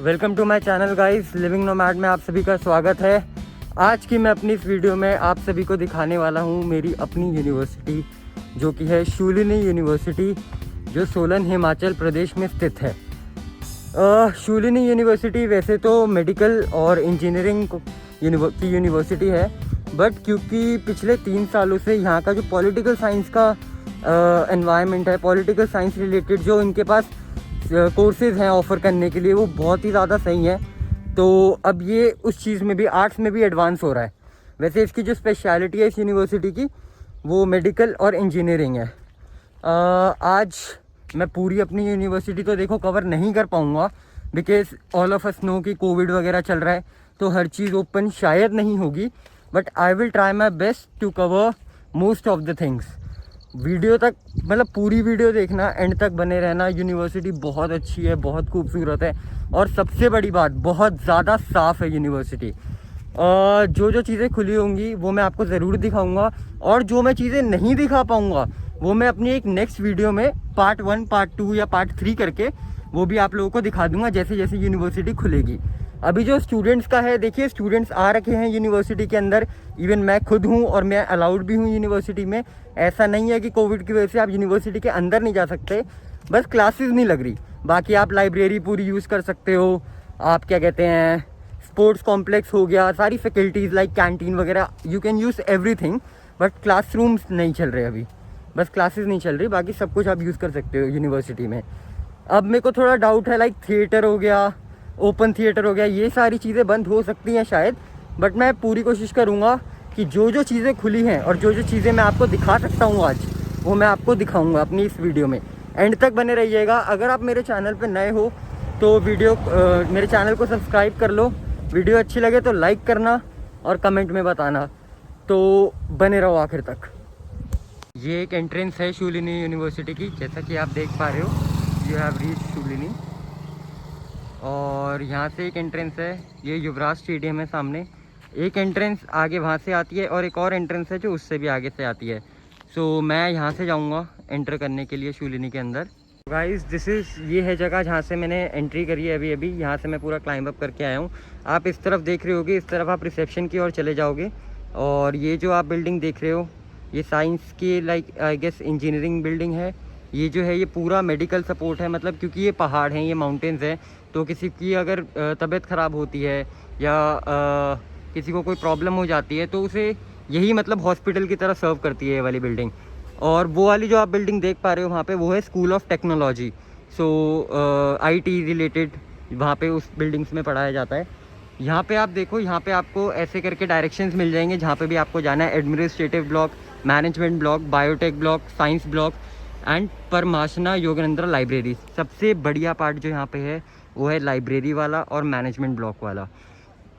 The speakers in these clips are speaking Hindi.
Welcome to my channel guys, living nomad में आप सभी का स्वागत है। आज की मैं अपनी इस वीडियो में आप सभी को दिखाने वाला हूँ मेरी अपनी यूनिवर्सिटी, जो कि है शूलिनी यूनिवर्सिटी, जो सोलन हिमाचल प्रदेश में स्थित है। शूलिनी यूनिवर्सिटी वैसे तो मेडिकल और इंजीनियरिंग की यूनिवर्सिटी है, बट क्योंकि पिछले 3 सालों से यहाँ का जो पॉलिटिकल साइंस का एनवायरनमेंट है, पॉलिटिकल साइंस रिलेटेड जो इनके पास कोर्सेज़ हैं ऑफ़र करने के लिए, वो बहुत ही ज़्यादा सही हैं। तो अब ये उस चीज़ में भी, आर्ट्स में भी एडवांस हो रहा है। वैसे इसकी जो स्पेशलिटी है इस यूनिवर्सिटी की, वो मेडिकल और इंजीनियरिंग है। आज मैं पूरी अपनी यूनिवर्सिटी तो देखो कवर नहीं कर पाऊँगा, because all of us know कि कोविड वगैरह चल रहा है, तो हर चीज़ ओपन शायद नहीं होगी, but I will try my best to cover most of the things. Video तक मतलब पूरी वीडियो देखना, एंड तक बने रहना। यूनिवर्सिटी बहुत अच्छी है, बहुत खूबसूरत है, और सबसे बड़ी बात, बहुत ज़्यादा साफ़ है यूनिवर्सिटी। जो चीज़ें खुली होंगी वो मैं आपको ज़रूर दिखाऊंगा, और जो मैं चीज़ें नहीं दिखा पाऊंगा वो मैं अपनी एक नेक्स्ट वीडियो में पार्ट 1, पार्ट 2 या पार्ट 3 करके वो भी आप लोगों को दिखा दूंगा जैसे जैसे यूनिवर्सिटी खुलेगी। अभी जो स्टूडेंट्स का है, देखिए स्टूडेंट्स आ रखे हैं यूनिवर्सिटी के अंदर, इवन मैं खुद हूँ और मैं अलाउड भी हूँ यूनिवर्सिटी में। ऐसा नहीं है कि कोविड की वजह से आप यूनिवर्सिटी के अंदर नहीं जा सकते, बस क्लासेस नहीं लग रही। बाकी आप लाइब्रेरी पूरी यूज़ कर सकते हो, आप क्या कहते हैं, स्पोर्ट्स कॉम्प्लेक्स हो गया, सारी फैकल्टीज़ लाइक कैंटीन वगैरह, you can use everything. But classrooms नहीं चल रहे अभी, बस क्लासेस नहीं चल रही, बाकी सब कुछ आप यूज़ कर सकते हो यूनिवर्सिटी में। अब मेरे को थोड़ा डाउट है, लाइक थिएटर हो गया, ओपन थिएटर हो गया, ये सारी चीज़ें बंद हो सकती हैं शायद, बट मैं पूरी कोशिश करूँगा कि जो चीज़ें खुली हैं और जो चीज़ें मैं आपको दिखा सकता हूँ आज, वो मैं आपको दिखाऊँगा अपनी इस वीडियो में। एंड तक बने रहिएगा। अगर आप मेरे चैनल पर नए हो तो मेरे चैनल को सब्सक्राइब कर लो, वीडियो अच्छी लगे तो लाइक करना और कमेंट में बताना। तो बने रहो आखिर तक। ये एक एंट्रेंस है शूलिनी यूनिवर्सिटी की, जैसा कि आप देख पा रहे हो, यू हैव रीच शूलिनी। और यहाँ से एक एंट्रेंस है, ये युवराज स्टेडियम है सामने। एक एंट्रेंस आगे वहाँ से आती है, और एक और एंट्रेंस है जो उससे भी आगे से आती है। सो मैं यहाँ से जाऊँगा एंटर करने के लिए शूलिनी के अंदर। गाइस ये है जगह जहाँ से मैंने एंट्री करी है अभी। यहाँ से मैं पूरा क्लाइंब अप करके आया हूँ। आप इस तरफ देख रहे होगे, इस तरफ आप रिसेप्शन की ओर चले जाओगे, और ये जो आप बिल्डिंग देख रहे हो, ये साइंस की like I guess engineering building है। ये जो है ये पूरा मेडिकल सपोर्ट है, मतलब क्योंकि ये पहाड़ हैं, ये माउंटेन्स हैं, तो किसी की अगर तबीयत ख़राब होती है या किसी को कोई प्रॉब्लम हो जाती है तो उसे यही मतलब हॉस्पिटल की तरह सर्व करती है ये वाली बिल्डिंग। और वो वाली जो आप बिल्डिंग देख पा रहे हो वहाँ पे, वो है school of technology. So IT related वहाँ पे उस बिल्डिंग्स में पढ़ाया जाता है। यहाँ पे आप देखो, यहाँ पे आपको ऐसे करके डायरेक्शंस मिल जाएंगे जहाँ पे भी आपको जाना है। Administrative block, management block, biotech block, science block and Paramahansa Yogananda library. सबसे बढ़िया पार्ट जो यहाँ पे है वो है लाइब्रेरी वाला और मैनेजमेंट ब्लॉक वाला।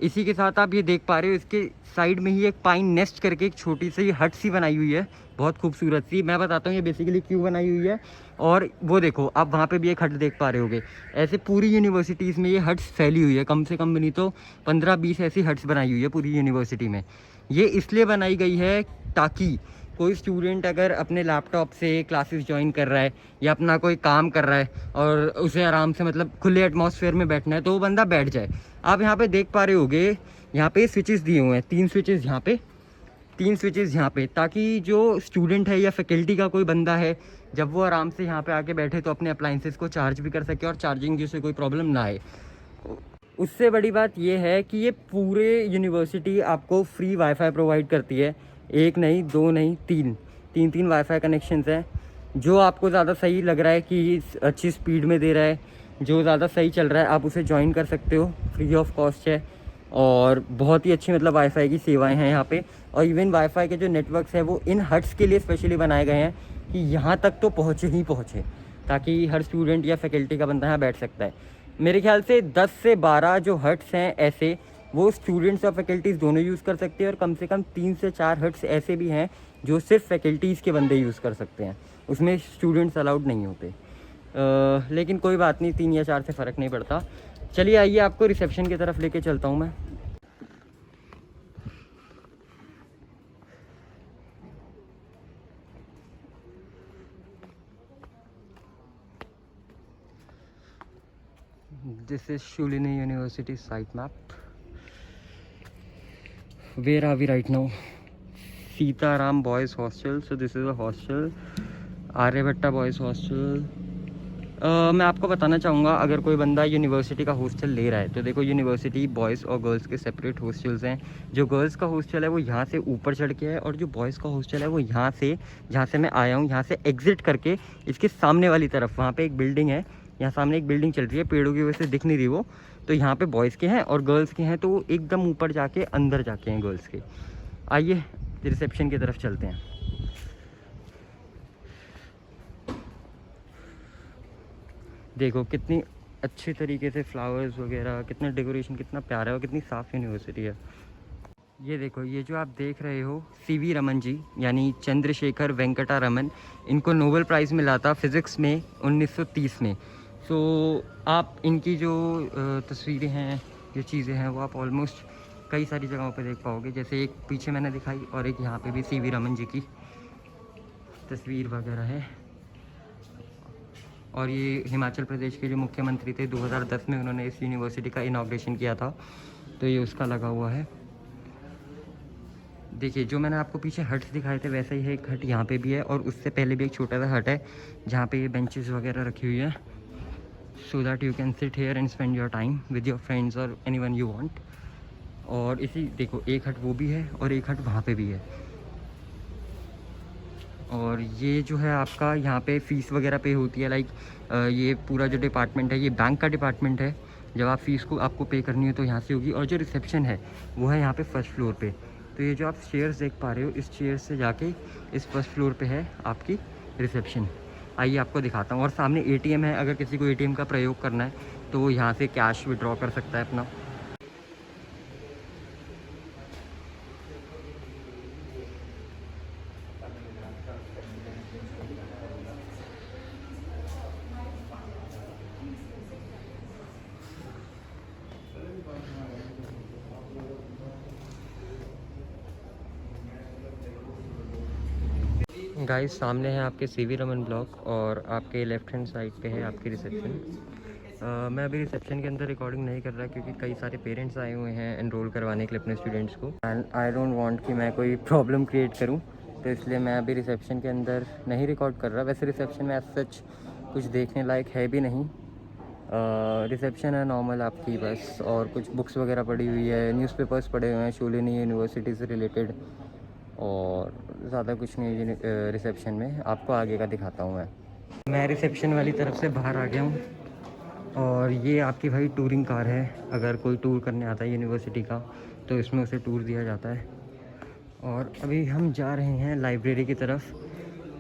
इसी के साथ आप ये देख पा रहे हो, इसके साइड में ही एक पाइन नेस्ट करके एक छोटी सी हट सी बनाई हुई है, बहुत खूबसूरत सी। मैं बताता हूँ ये बेसिकली क्यों बनाई हुई है। और वो देखो, आप वहाँ पे भी एक हट देख पा रहे होगे। ऐसे पूरी यूनिवर्सिटीज़ में ये हट्स फैली हुई है, कम से कम नहीं तो 15-20 ऐसी हट्स बनाई हुई है पूरी यूनिवर्सिटी में। ये इसलिए बनाई गई है ताकि कोई स्टूडेंट अगर अपने लैपटॉप से क्लासेस ज्वाइन कर रहा है या अपना कोई काम कर रहा है और उसे आराम से मतलब खुले एटमॉस्फेयर में बैठना है, तो वो बंदा बैठ जाए। आप यहाँ पे देख पा रहे होगे, यहाँ पे स्विचेस दिए हुए हैं, 3 स्विचेस यहाँ पे, 3 स्विचेस यहाँ पे, ताकि जो स्टूडेंट है या फैकल्टी का कोई बंदा है, जब वो आराम से यहाँ पे आके बैठे तो अपने अप्लाइंसेस को चार्ज भी कर सके और चार्जिंग की उसे कोई प्रॉब्लम ना आए। उससे बड़ी बात ये है कि ये पूरे यूनिवर्सिटी आपको फ्री वाईफाई प्रोवाइड करती है। एक नहीं, दो नहीं, तीन वाईफाई कनेक्शंस हैं। जो आपको ज़्यादा सही लग रहा है कि अच्छी स्पीड में दे रहा है, जो ज़्यादा सही चल रहा है, आप उसे ज्वाइन कर सकते हो, फ्री ऑफ कॉस्ट है। और बहुत ही अच्छी मतलब वाईफाई की सेवाएं हैं यहाँ पे। और इवन वाईफाई के जो नेटवर्क्स हैं वो इन हट्स के लिए स्पेशली बनाए गए हैं कि यहाँ तक तो पहुँचे, ताकि हर स्टूडेंट या फैकल्टी का बंदा यहाँ बैठ सकता है। मेरे ख्याल से 10 से 12 जो हट्स हैं ऐसे, वो स्टूडेंट्स और फैकल्टीज़ दोनों यूज़ कर सकते हैं, और कम से कम 3 से 4 हट्स ऐसे भी हैं जो सिर्फ फैकल्टीज़ के बंदे यूज़ कर सकते हैं, उसमें स्टूडेंट्स अलाउड नहीं होते। लेकिन कोई बात नहीं, 3 या 4 से फ़र्क नहीं पड़ता। चलिए आइए, आपको रिसेप्शन की तरफ लेके चलता हूँ मैं। This is Shulini University site map. Where are we right now? Sitaram Boys Hostel. So this is a hostel. Aryabhatta boys hostel. मैं आपको बताना चाहूँगा, अगर कोई बंदा यूनिवर्सिटी का हॉस्टल ले रहा है तो देखो, यूनिवर्सिटी बॉयज़ और गर्ल्स के सेपरेट हॉस्टल्स हैं। जो गर्ल्स का हॉस्टल है वो यहाँ से ऊपर चढ़ के है, और जो बॉयज़ का हॉस्टल है वो यहाँ से, जहाँ से मैं आया हूँ, यहाँ से एग्ज़िट करके इसके सामने वाली तरफ, वहाँ पे एक बिल्डिंग है, यहाँ सामने एक बिल्डिंग चल रही है, पेड़ों की वजह से दिख नहीं रही वो, तो यहाँ पे बॉयज़ के हैं, और गर्ल्स के हैं तो एकदम ऊपर जाके अंदर जाके हैं गर्ल्स के। आइए रिसेप्शन की तरफ चलते हैं। देखो कितनी अच्छी तरीके से फ्लावर्स वगैरह, कितना डेकोरेशन, कितना प्यारा है, और कितनी साफ़ यूनिवर्सिटी है। ये देखो, ये जो आप देख रहे हो सीवी रमन जी, यानी चंद्रशेखर वेंकटा रमन, इनको नोबेल प्राइज़ मिला था फिज़िक्स में 1930 में। सो आप इनकी जो तस्वीरें हैं, जो चीज़ें हैं, वो आप ऑलमोस्ट कई सारी जगहों पे देख पाओगे। जैसे एक पीछे मैंने दिखाई, और एक यहाँ पे भी सीवी रमन जी की तस्वीर वगैरह है। और ये हिमाचल प्रदेश के जो मुख्यमंत्री थे 2010 में, उन्होंने इस यूनिवर्सिटी का इनॉग्रेशन किया था, तो ये उसका लगा हुआ है। देखिए, जो मैंने आपको पीछे हट्स दिखाए थे वैसा ही है एक हट यहाँ पे भी है, और उससे पहले भी एक छोटा सा हट है जहाँ पे ये बेंचेस वगैरह रखी हुई है, so that you can sit here and spend your time with your friends और एनीवन यू वांट। और इसी देखो, एक हट वो भी है और एक हट वहाँ पे भी है। और ये जो है आपका, यहाँ पे फ़ीस वगैरह पे होती है, लाइक ये पूरा जो डिपार्टमेंट है ये बैंक का डिपार्टमेंट है। जब आप फ़ीस को आपको पे करनी है तो यहाँ से होगी। और जो रिसेप्शन है वो है यहाँ पे फर्स्ट फ्लोर पे। तो ये जो आप चेयर्स देख पा रहे हो, इस चेयर से जाके इस फर्स्ट फ्लोर पे है आपकी रिसेप्शन। आइए आपको दिखाता हूँ। और सामने ATM है, अगर किसी को ATM का प्रयोग करना है तो वो यहाँ से कैश विड्रॉ कर सकता है अपना। गाइस, सामने है आपके सीवी रमन ब्लॉक, और आपके लेफ्ट हैंड साइड पे है आपकी रिसेप्शन। मैं अभी रिसेप्शन के अंदर रिकॉर्डिंग नहीं कर रहा क्योंकि कई सारे पेरेंट्स आए हुए हैं एनरोल करवाने के लिए अपने स्टूडेंट्स को, एंड आई डोंट वांट कि मैं कोई प्रॉब्लम क्रिएट करूं, तो इसलिए मैं अभी रिसेप्शन के अंदर नहीं रिकॉर्ड कर रहा। वैसे रिसेप्शन में एज सच कुछ देखने लायक है भी नहीं। रिसेप्शन है नॉर्मल आपकी बस, और कुछ बुक्स वगैरह पड़ी हुई है, न्यूज़पेपर्स पड़े हुए हैं शूलिनी यूनिवर्सिटी से रिलेटेड, और ज़्यादा कुछ नहीं रिसेप्शन में। आपको आगे का दिखाता हूँ। मैं रिसेप्शन वाली तरफ से बाहर आ गया हूँ, और ये आपकी भाई टूरिंग कार है। अगर कोई टूर करने आता है यूनिवर्सिटी का तो इसमें उसे टूर दिया जाता है। और अभी हम जा रहे हैं लाइब्रेरी की तरफ।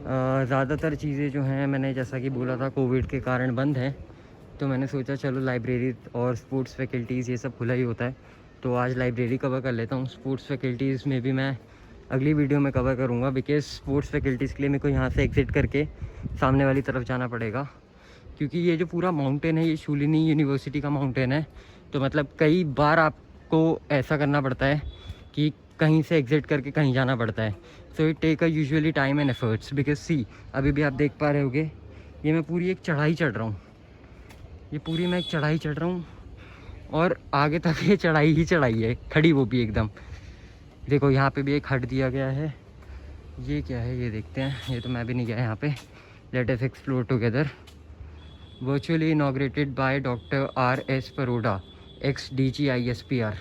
ज़्यादातर चीज़ें जो हैं, मैंने जैसा कि बोला था, कोविड के कारण बंद हैं, तो मैंने सोचा चलो लाइब्रेरी और स्पोर्ट्स फैकल्टीज़ ये सब खुला ही होता है, तो आज लाइब्रेरी कवर कर लेता हूँ। स्पोर्ट्स फैकल्टीज़ में भी मैं अगली वीडियो में कवर करूँगा, बिकॉज़ स्पोर्ट्स फैकल्टीज़ के लिए मेरे को यहाँ से एग्ज़िट करके सामने वाली तरफ जाना पड़ेगा, क्योंकि ये जो पूरा माउंटेन है ये शूलिनी यूनिवर्सिटी का माउंटेन है। तो मतलब कई बार आपको ऐसा करना पड़ता है कि कहीं से एग्ज़िट करके कहीं जाना पड़ता है। So it take a usually time and efforts, because see अभी भी आप देख पा रहे होगे, ये मैं पूरी एक चढ़ाई चढ़ रहा हूँ, ये पूरी मैं एक चढ़ाई चढ़ रहा हूँ, और आगे तक ये चढ़ाई ही चढ़ाई है, खड़ी वो भी एकदम। देखो यहाँ पे भी एक हट दिया गया है। ये क्या है ये देखते हैं, ये तो मैं भी नहीं गया यहाँ पे। Let us explore together. Virtually inaugurated by doctor R.S. परोडा, ex-DGISPR।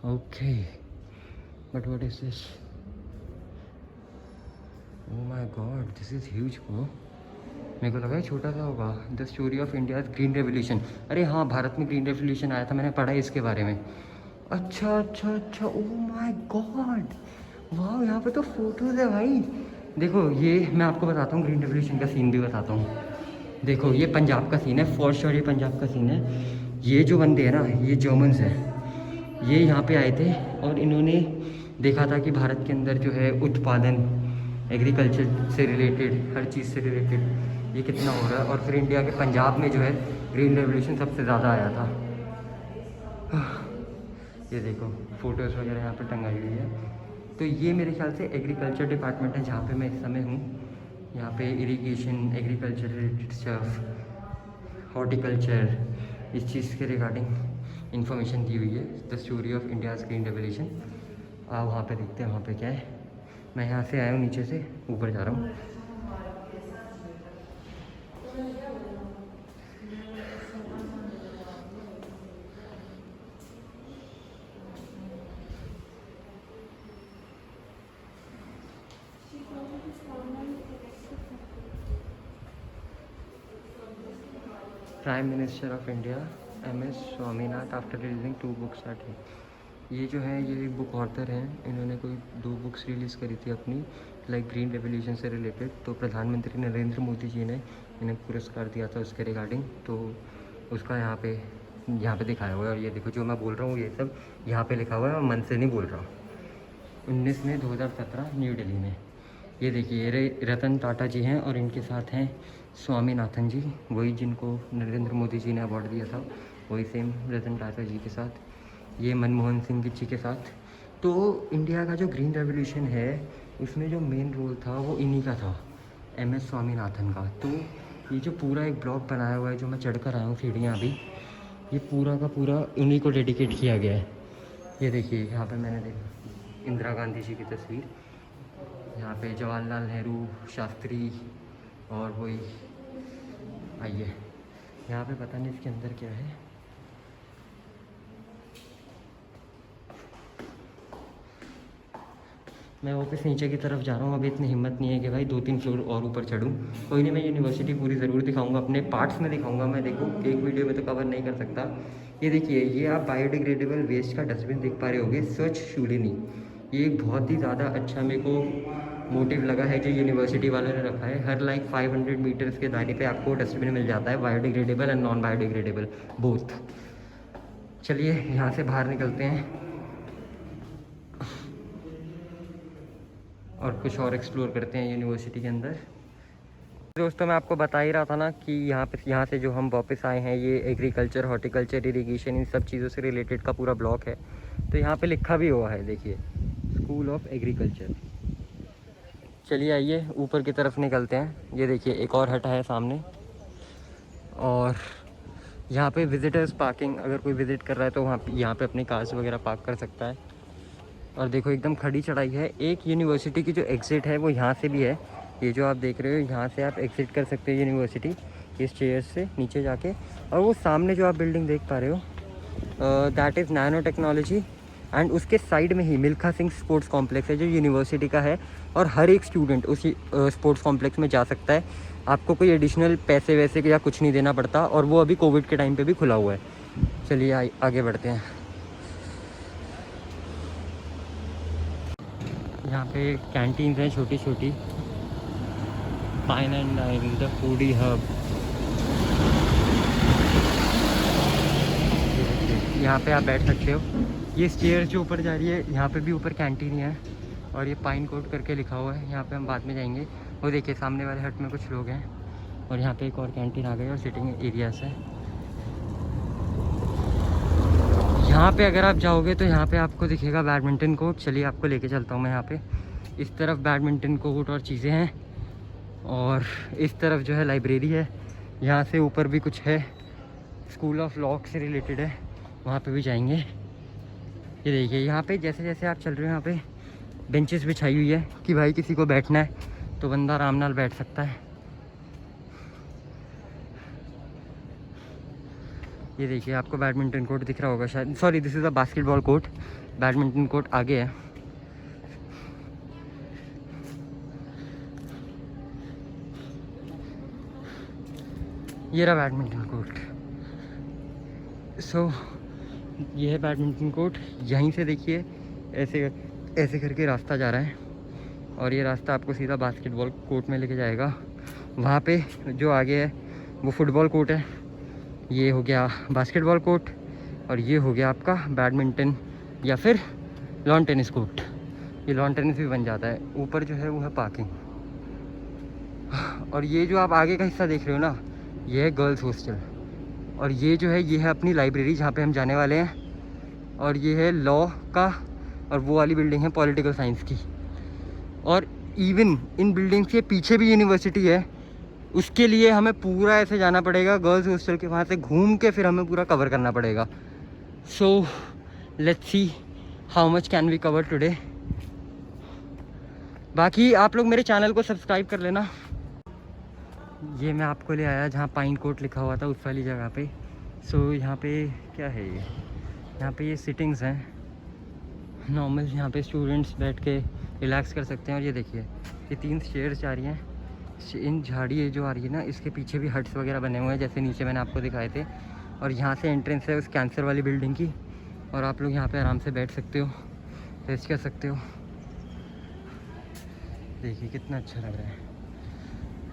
Okay, but what is this? Oh my God, this is huge bro. मेरे को लगा छोटा सा होगा। The story of India's green revolution. अरे हाँ, भारत में ग्रीन रेवोल्यूशन आया था, मैंने पढ़ा है इसके बारे में। अच्छा अच्छा अच्छा, ओह माय गॉड, वाह, यहाँ पे तो फोटोज़ है भाई। देखो ये मैं आपको बताता हूँ, ग्रीन रेवोल्यूशन का सीन भी बताता हूँ। देखो ये पंजाब का सीन है, फॉर श्योर ये पंजाब का सीन है। ये जो बंदे हैं ना, ये जर्मन्स हैं, ये यहाँ पे आए थे और इन्होंने देखा था कि भारत के अंदर जो है उत्पादन, एग्रीकल्चर से रिलेटेड, हर चीज़ से रिलेटेड ये कितना हो रहा है। और फिर इंडिया के पंजाब में जो है ग्रीन रेवोल्यूशन सबसे ज़्यादा आया था। ये देखो फ़ोटोज़ वगैरह यहाँ पर टंगाई हुई है। तो ये मेरे ख्याल से एग्रीकल्चर डिपार्टमेंट है जहाँ पे मैं इस समय हूँ। यहाँ पे irrigation, agriculture related stuff, horticulture, इस चीज़ के रिगार्डिंग इन्फॉर्मेशन दी हुई है, the story of India's green revolution. आप वहाँ पे देखते हैं वहाँ पे क्या है। मैं यहाँ से आया हूँ, नीचे से ऊपर जा रहा हूँ। Prime minister of India MS Swaminath after releasing 2 books at him. ये जो है ये एक बुक ऑथर हैं, इन्होंने कोई 2 बुक्स रिलीज़ करी थी अपनी, लाइक ग्रीन रेवोल्यूशन से रिलेटेड। तो प्रधानमंत्री नरेंद्र मोदी जी ने इन्हें पुरस्कार दिया था उसके रिगार्डिंग, तो उसका यहाँ पे दिखाया हुआ है। और ये देखो जो मैं बोल रहा हूँ ये सब यहाँ पे लिखा हुआ है, मैं मन से नहीं बोल रहा हूँ। 19 मई 2017 न्यू दिल्ली में। ये देखिए रतन टाटा जी हैं और इनके साथ हैं स्वामीनाथन जी, वही जिनको नरेंद्र मोदी जी ने अवार्ड दिया था, वही सेम रतन टाटा जी के साथ, ये मनमोहन सिंह जी के साथ। तो इंडिया का जो ग्रीन रेवोल्यूशन है उसमें जो मेन रोल था वो इन्हीं का था, MS स्वामीनाथन का। तो ये जो पूरा एक ब्लॉक बनाया हुआ है जो मैं चढ़ कर आया हूँ सीढ़ियाँ अभी, ये पूरा का पूरा उन्हीं को डेडिकेट किया गया है। ये देखिए यहाँ पे मैंने देखा इंदिरा गांधी जी की तस्वीर, यहाँ पे जवाहरलाल नेहरू, शास्त्री और वही आइए यहाँ पे पता नहीं इसके अंदर क्या है। मैं वापस नीचे की तरफ जा रहा हूँ, अभी इतनी हिम्मत नहीं है कि भाई 2-3 फ्लोर और ऊपर चढ़ूँ। कोई नहीं, मैं यूनिवर्सिटी पूरी ज़रूर दिखाऊंगा, अपने पार्ट्स में दिखाऊंगा मैं। देखो एक वीडियो में तो कवर नहीं कर सकता। ये देखिए ये आप बायोडिग्रेडेबल वेस्ट का डस्टबिन देख पा रहे होगे, स्वच्छ शूलिनी। ये एक बहुत ही ज़्यादा अच्छा मेरे को मोटिव लगा है जो यूनिवर्सिटी वालों ने रखा है। हर लाइक 500 मीटर्स के दायरे पे आपको डस्टबिन मिल जाता है, biodegradable and non biodegradable both. चलिए यहाँ से बाहर निकलते हैं और कुछ और एक्सप्लोर करते हैं यूनिवर्सिटी के अंदर। दोस्तों मैं आपको बता ही रहा था ना कि यहाँ से जो हम वापस आए हैं, ये एग्रीकल्चर, हॉर्टिकल्चर, इरिगेशन, इन सब चीज़ों से रिलेटेड का पूरा ब्लॉक है। तो यहाँ पे लिखा भी हुआ है, देखिए स्कूल ऑफ एग्रीकल्चर। चलिए आइए ऊपर की तरफ निकलते हैं। ये देखिए एक और हट है सामने, और यहाँ पे विजिटर्स पार्किंग, अगर कोई विज़िट कर रहा है तो यहाँ पे अपनी कार्स वगैरह पार्क कर सकता है। और देखो एकदम खड़ी चढ़ाई है। एक यूनिवर्सिटी की जो एग्ज़िट है वो यहाँ से भी है, ये जो आप देख रहे हो यहाँ से आप एग्ज़िट कर सकते हो यूनिवर्सिटी इस चेयर्स से नीचे जाके। और वो सामने जो आप बिल्डिंग देख पा रहे हो that is nano technology, and उसके साइड में ही मिल्खा सिंह स्पोर्ट्स कॉम्प्लेक्स है जो यूनिवर्सिटी का है। और हर एक स्टूडेंट उसी स्पोर्ट्स कॉम्प्लेक्स में जा सकता है, आपको कोई एडिशनल पैसे वैसे या कुछ नहीं देना पड़ता, और वो अभी कोविड के टाइम पे भी खुला हुआ है। चलिए आगे बढ़ते हैं। यहाँ पे कैंटीन्स हैं छोटी छोटी, fine and dine, the foodie hub. यहाँ पे आप बैठ सकते हो। ये स्टेयर जो ऊपर जा रही है, यहाँ पे भी ऊपर कैंटीन है, और ये पाइन कोट करके लिखा हुआ है। यहाँ पे हम बाद में जाएंगे। वो देखिए सामने वाले हट में कुछ लोग हैं, और यहाँ पे एक और कैंटीन आ गई और सिटिंग एरियाज है। यहाँ पे अगर आप जाओगे तो यहाँ पे आपको दिखेगा बैडमिंटन कोर्ट। चलिए आपको लेके चलता हूँ मैं। यहाँ पे इस तरफ बैडमिंटन कोर्ट और चीज़ें हैं, और इस तरफ जो है लाइब्रेरी है। यहाँ से ऊपर भी कुछ है, स्कूल ऑफ लॉ से रिलेटेड है, वहाँ पे भी जाएंगे। ये देखिए यहाँ पे जैसे जैसे आप चल रहे हो यहाँ पे बेंचेस बिछाई हुई है कि भाई किसी को बैठना है तो बंदा आराम नाल बैठ सकता है। ये देखिए आपको बैडमिंटन कोर्ट दिख रहा होगा शायद, sorry this is a basketball court, badminton court आगे है। ये रहा बैडमिंटन कोर्ट। सो ये है बैडमिंटन कोर्ट। यहीं से देखिए ऐसे ऐसे करके रास्ता जा रहा है, और ये रास्ता आपको सीधा बास्केटबॉल कोर्ट में लेके जाएगा। वहाँ पे जो आगे है वो फुटबॉल कोर्ट है, ये हो गया बास्केटबॉल कोर्ट, और ये हो गया आपका बैडमिंटन या फिर लॉन टेनिस कोर्ट। ये लॉन टेनिस भी बन जाता है। ऊपर जो है वो है पार्किंग। और ये जो आप आगे का हिस्सा देख रहे हो ना, ये है गर्ल्स हॉस्टल, और ये जो है ये है अपनी लाइब्रेरी जहाँ पे हम जाने वाले हैं। और ये है लॉ का, और वो वाली बिल्डिंग है पॉलिटिकल साइंस की। और इवन इन बिल्डिंग्स के पीछे भी यूनिवर्सिटी है, उसके लिए हमें पूरा ऐसे जाना पड़ेगा गर्ल्स हॉस्टल के वहाँ से घूम के, फिर हमें पूरा कवर करना पड़ेगा। So let's see how much can we cover today. बाकी आप लोग मेरे चैनल को सब्सक्राइब कर लेना। ये मैं आपको ले आया जहाँ पाइन कोट लिखा हुआ था, उस वाली जगह पे। सो यहाँ पे क्या है, ये यहाँ पे ये सिटिंग्स हैं नॉर्मल, यहाँ पे स्टूडेंट्स बैठ के रिलैक्स कर सकते हैं। और ये देखिए ये 3 चेयर्स जा रही हैं। इन झाड़ी जो आ रही है ना, इसके पीछे भी हट्स वगैरह बने हुए हैं जैसे नीचे मैंने आपको दिखाए थे। और यहाँ से एंट्रेंस है उस कैंसर वाली बिल्डिंग की, और आप लोग यहाँ पे आराम से बैठ सकते हो, रेस्ट कर सकते हो। देखिए कितना अच्छा लग रहा है।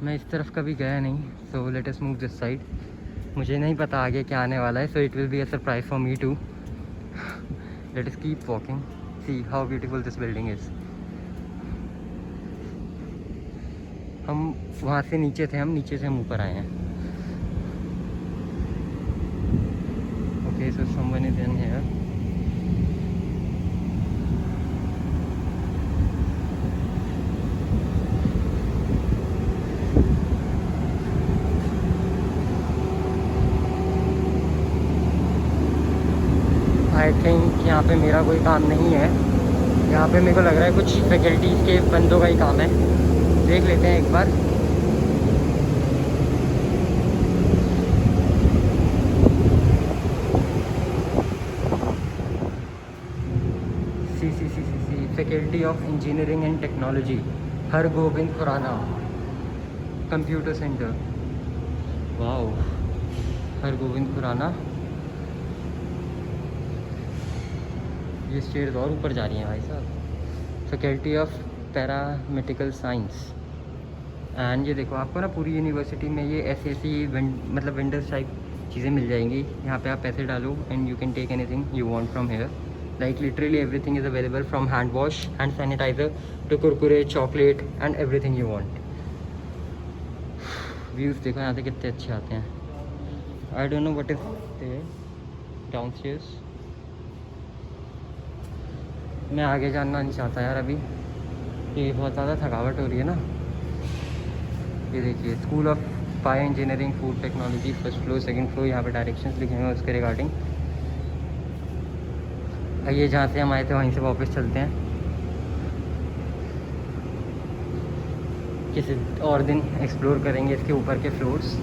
मैं इस तरफ कभी गया नहीं, so let us move this side. मुझे नहीं पता आगे क्या आने वाला है, so it will be a surprise for me too. Let us keep walking, see how beautiful this building is. हम वहाँ से नीचे थे, हम नीचे से हम ऊपर आए हैं। Okay, so someone is in here. I think यहाँ पे मेरा कोई काम नहीं है। यहाँ पे मेरे को लग रहा है कुछ फैकल्टीज़ के बंदों का ही काम है। देख लेते हैं एक बार। See faculty of engineering and technology, Hargobind Khorana computer centre. Wow, Hargobind Khorana. ये स्टेयर्स और ऊपर जा रही हैं भाई साहब। Faculty of paramedical science. And ये देखो आपको ना पूरी यूनिवर्सिटी में ये ऐसी मतलब विंडोज टाइप चीज़ें मिल जाएंगी। यहाँ पे आप पैसे डालो and you can take anything you want from here. Like literally everything is available from hand wash, hand sanitizer to Kurkure, chocolate and everything you want. Views देखो यहाँ से कितने अच्छे आते हैं। I don't know what is there downstairs. मैं आगे जानना नहीं चाहता यार अभी, ये बहुत ज़्यादा थकावट हो रही है ना। ये देखिए school of bio engineering food technology, first floor, second floor. यहाँ पे डायरेक्शंस लिखे हुए हैं उसके रिगार्डिंग। ये जहाँ से हम आए थे वहीं से वापस चलते हैं, किसी और दिन एक्सप्लोर करेंगे इसके ऊपर के फ्लोर्स।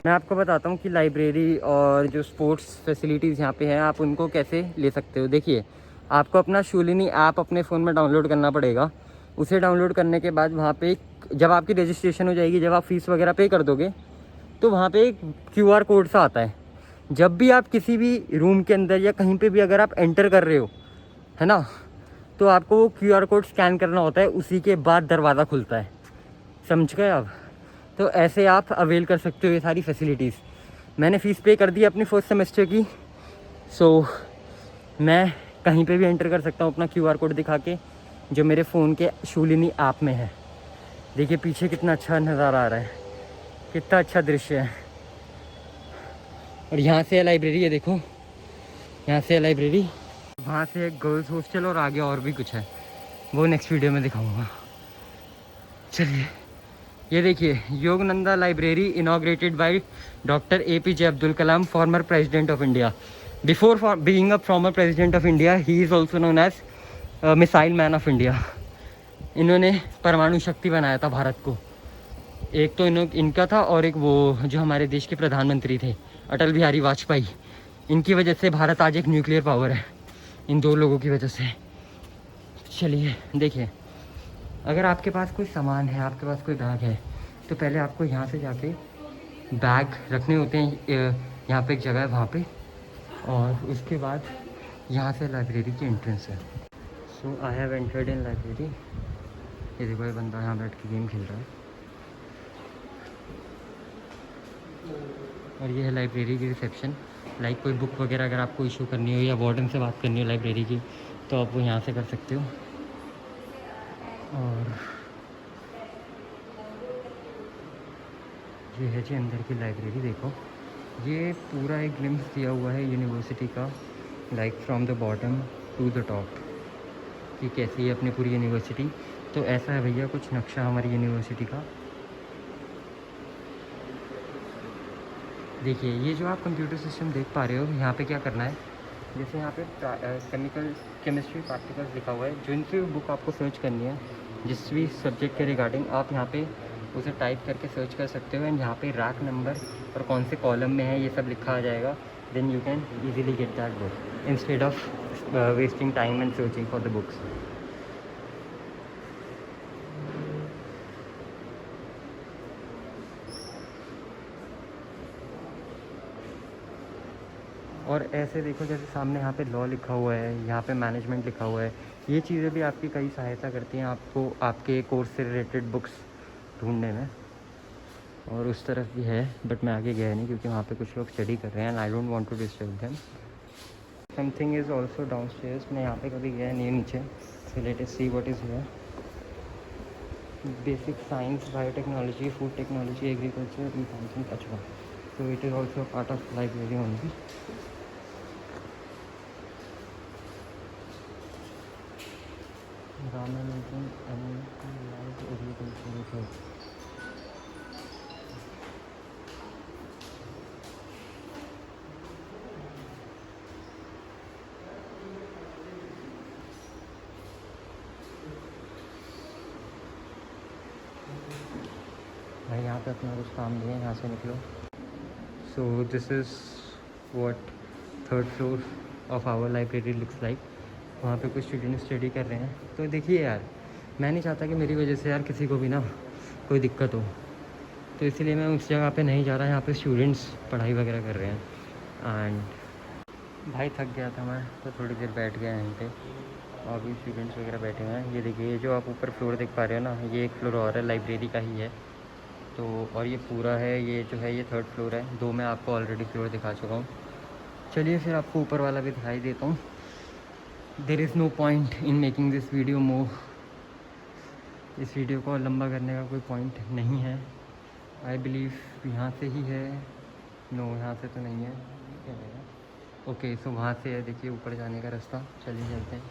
मैं आपको बताता हूँ कि लाइब्रेरी और जो स्पोर्ट्स फैसिलिटीज़ यहाँ पे हैं आप उनको कैसे ले सकते हो। देखिए आपको अपना शूलिनी ऐप अपने फ़ोन में डाउनलोड करना पड़ेगा। उसे डाउनलोड करने के बाद वहाँ पे जब आपकी रजिस्ट्रेशन हो जाएगी, जब आप फ़ीस वगैरह पे कर दोगे, तो वहाँ पे एक QR कोड सा आता है। जब भी आप किसी भी रूम के अंदर या कहीं पे भी अगर आप एंटर कर रहे हो, है ना, तो आपको वो QR कोड स्कैन करना होता है, उसी के बाद दरवाज़ा खुलता है। समझ गए आप? तो ऐसे आप अवेल कर सकते हो ये सारी फैसिलिटीज़। मैंने फ़ीस पे कर दी अपनी फर्स्ट सेमेस्टर की, सो मैं कहीं पे भी एंटर कर सकता हूँ अपना QR कोड दिखा के, जो मेरे फ़ोन के शूलिनी ऐप में है। देखिए पीछे कितना अच्छा नज़ारा आ रहा है, कितना अच्छा दृश्य है। और यहाँ से है लाइब्रेरी, ये देखो यहाँ से है लाइब्रेरी। वहाँ से एक गर्ल्स हॉस्टल और आगे और भी कुछ है, वो नेक्स्ट वीडियो में दिखाऊँगा। चलिए ये देखिए Yogananda library inaugurated by doctor APJ Abdul Kalam, former president of India. Before being a former president of India he is also known as missile man of India. इन्होंने परमाणु शक्ति बनाया था भारत को। एक तो इनका था, और एक वो जो हमारे देश के प्रधानमंत्री थे अटल बिहारी वाजपेयी, इनकी वजह से भारत आज एक न्यूक्लियर पावर है, इन 2 लोगों की वजह से। चलिए देखिए, अगर आपके पास कोई सामान है, आपके पास कोई बैग है, तो पहले आपको यहाँ से जाके बैग रखने होते हैं। यहाँ पे एक जगह है वहाँ पे, और उसके बाद यहाँ से लाइब्रेरी की एंट्रेंस है। So I have entered in library. ये देखो ये बंदा यहाँ बैठ के गेम खेल रहा है। और ये है लाइब्रेरी की रिसेप्शन। लाइक कोई बुक वगैरह अगर आपको इशू करनी हो या वार्डन से बात करनी हो लाइब्रेरी की, तो आप वो यहाँ से कर सकते हो। और ये है जी अंदर की लाइब्रेरी। देखो ये पूरा एक ग्लिम्स दिया हुआ है यूनिवर्सिटी का। Like from the bottom to the top, कि कैसी है अपनी पूरी यूनिवर्सिटी। तो ऐसा है भैया कुछ नक्शा हमारी यूनिवर्सिटी का। देखिए ये जो आप कंप्यूटर सिस्टम देख पा रहे हो, यहाँ पे क्या करना है, जैसे यहाँ पे केमिकल केमिस्ट्री प्रैक्टिकल्स लिखा हुआ है, जो इनसे बुक आपको सर्च करनी है जिस भी सब्जेक्ट के रिगार्डिंग, आप यहाँ पे उसे टाइप करके सर्च कर सकते हो। एंड यहाँ पे रैक नंबर और कौन से कॉलम में है ये सब लिखा आ जाएगा। Then you can easily get that book instead of wasting time and searching for the books. और ऐसे देखो जैसे सामने यहाँ पे लॉ लिखा हुआ है, यहाँ पे मैनेजमेंट लिखा हुआ है। ये चीज़ें भी आपकी कई सहायता करती हैं आपको आपके कोर्स से रिलेटेड बुक्स ढूंढने में। और उस तरफ भी है बट मैं आगे गया नहीं क्योंकि वहाँ पे कुछ लोग स्टडी कर रहे हैं and I don't want to disturb them. Something is also downstairs. मैं यहाँ पे कभी गया नहीं नीचे, so let us see what is here. Basic science, biotechnology, food technology, agriculture, e banking, अच्छा। So it is also part of library only. भाई यहाँ पे अपना कुछ काम नहीं है, यहाँ से निकलो। So this is what third floor of our library looks like. वहाँ पे कुछ स्टूडेंट स्टडी कर रहे हैं। तो देखिए यार, मैं नहीं चाहता कि मेरी वजह से यार किसी को भी ना कोई दिक्कत हो, तो इसलिए मैं उस जगह पे नहीं जा रहा। यहाँ पे स्टूडेंट्स पढ़ाई वगैरह कर रहे हैं। एंड भाई थक गया था मैं, तो थोड़ी देर बैठ गया यहीं पे। और भी स्टूडेंट्स वगैरह बैठे हुए हैं। ये देखिए, ये जो आप ऊपर फ्लोर देख पा रहे हो ना, ये एक फ्लोर और है, लाइब्रेरी का ही है। तो और ये पूरा है, ये जो है ये थर्ड फ्लोर है। दो मैं आपको ऑलरेडी फ्लोर दिखा चुका हूँ। चलिए फिर आपको ऊपर वाला भी दिखाई देता हूँ। There is no point in making this video more. इस वीडियो को लंबा करने का कोई पॉइंट नहीं है। आई बिलीव यहाँ से ही है। नो, यहाँ से तो नहीं है। ओके, सो वहाँ से है। देखिए ऊपर जाने का रास्ता। चलिए चलते हैं।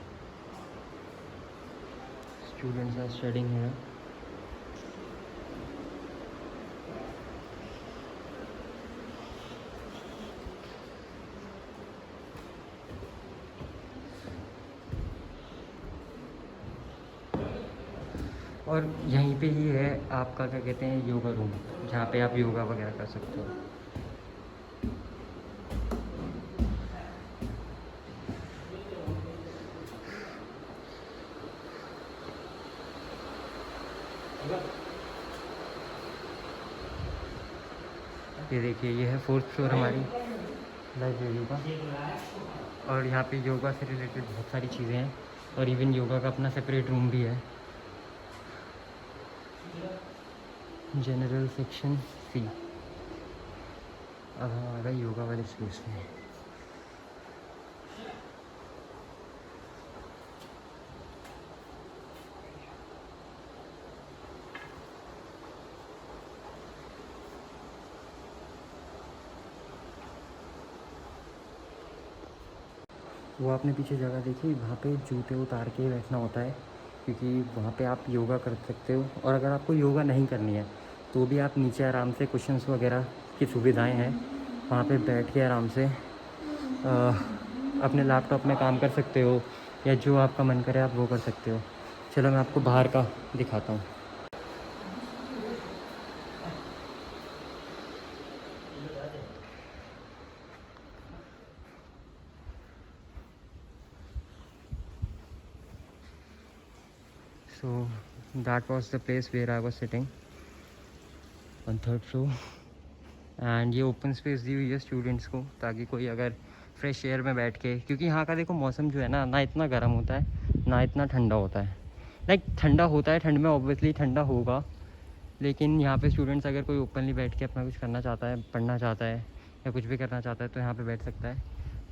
स्टूडेंट्स आर स्टडिंग है। और यहीं पे ही है आपका क्या कहते हैं योगा रूम, जहाँ पे आप योगा वगैरह कर सकते हो। ये देखिए, ये है फोर्थ फ्लोर हमारी लाइब्रेरी का। और यहाँ पे योगा से रिलेटेड बहुत सारी चीज़ें हैं और इवन योगा का अपना सेपरेट रूम भी है। जनरल सेक्शन सी। अब हम आ गए योगा वाले स्पेस में। वो आपने पीछे जगह देखी, वहाँ पे जूते उतार के बैठना होता है क्योंकि वहाँ पे आप योगा कर सकते हो। और अगर आपको योगा नहीं करनी है तो भी आप नीचे आराम से कुशन्स वगैरह की सुविधाएं हैं, वहाँ पे बैठ के आराम से अपने लैपटॉप में काम कर सकते हो या जो आपका मन करे आप वो कर सकते हो। चलो मैं आपको बाहर का दिखाता हूँ। So that was the place where I was sitting on third floor। And ये ओपन स्पेस दी हुई है स्टूडेंट्स को, ताकि कोई अगर फ्रेश एयर में बैठ के, क्योंकि यहाँ का देखो मौसम जो है ना, ना इतना गर्म होता है ना इतना ठंडा होता है। लाइक ठंडा होता है, ठंड में ऑब्वियसली ठंडा होगा, लेकिन यहाँ पे स्टूडेंट्स अगर कोई ओपनली बैठ के अपना कुछ करना चाहता है, पढ़ना चाहता है या कुछ भी करना चाहता है तो यहाँ पे बैठ सकता है।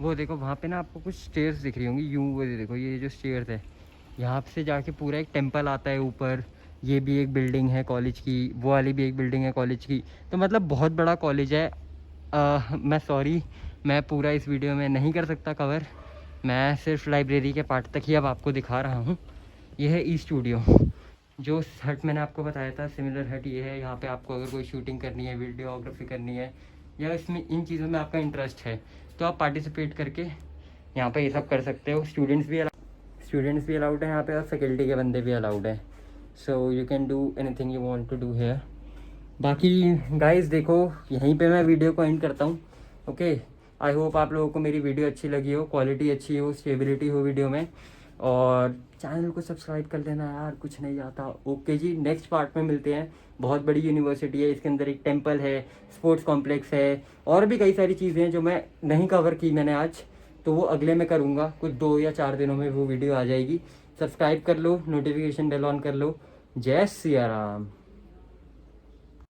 वो देखो वहाँ पे ना आपको कुछ स्टेयर्स दिख रही होंगी, यूँ वो देखो, ये जो स्टेयर्स है यहाँ से जाके पूरा एक टेम्पल आता है ऊपर। ये भी एक बिल्डिंग है कॉलेज की, वो वाली भी एक बिल्डिंग है कॉलेज की। तो मतलब बहुत बड़ा कॉलेज है। मैं सॉरी, मैं पूरा इस वीडियो में नहीं कर सकता कवर, मैं सिर्फ लाइब्रेरी के पार्ट तक ही अब आपको दिखा रहा हूँ। ये है ई स्टूडियो, जो हट मैंने आपको बताया था सिमिलर हट ये है। यहाँ पे आपको अगर कोई शूटिंग करनी है, वीडियोग्राफी करनी है, या इसमें इन चीज़ों में आपका इंटरेस्ट है, तो आप पार्टिसिपेट करके यहाँ पे ये सब कर सकते हो। स्टूडेंट्स भी अलाउड है यहाँ पे, और फैकल्टी के बंदे भी अलाउड है। So you can do anything you want to do here. बाकी गाइस देखो, यहीं पे मैं वीडियो को एंड करता हूँ। ओके, आई होप आप लोगों को मेरी वीडियो अच्छी लगी हो, क्वालिटी अच्छी हो, स्टेबिलिटी हो वीडियो में, और चैनल को सब्सक्राइब कर देना यार, कुछ नहीं आता। ओके जी, नेक्स्ट पार्ट में मिलते हैं। बहुत बड़ी यूनिवर्सिटी है, इसके अंदर एक टेम्पल है, स्पोर्ट्स कॉम्प्लेक्स है, और भी कई सारी चीज़ें हैं जो मैं नहीं कवर की मैंने आज, तो वो अगले में करूँगा। कुछ 2 या 4 दिनों में वो वीडियो आ जाएगी। सब्सक्राइब कर लो, नोटिफिकेशन बेल ऑन कर लो। जय सिया राम।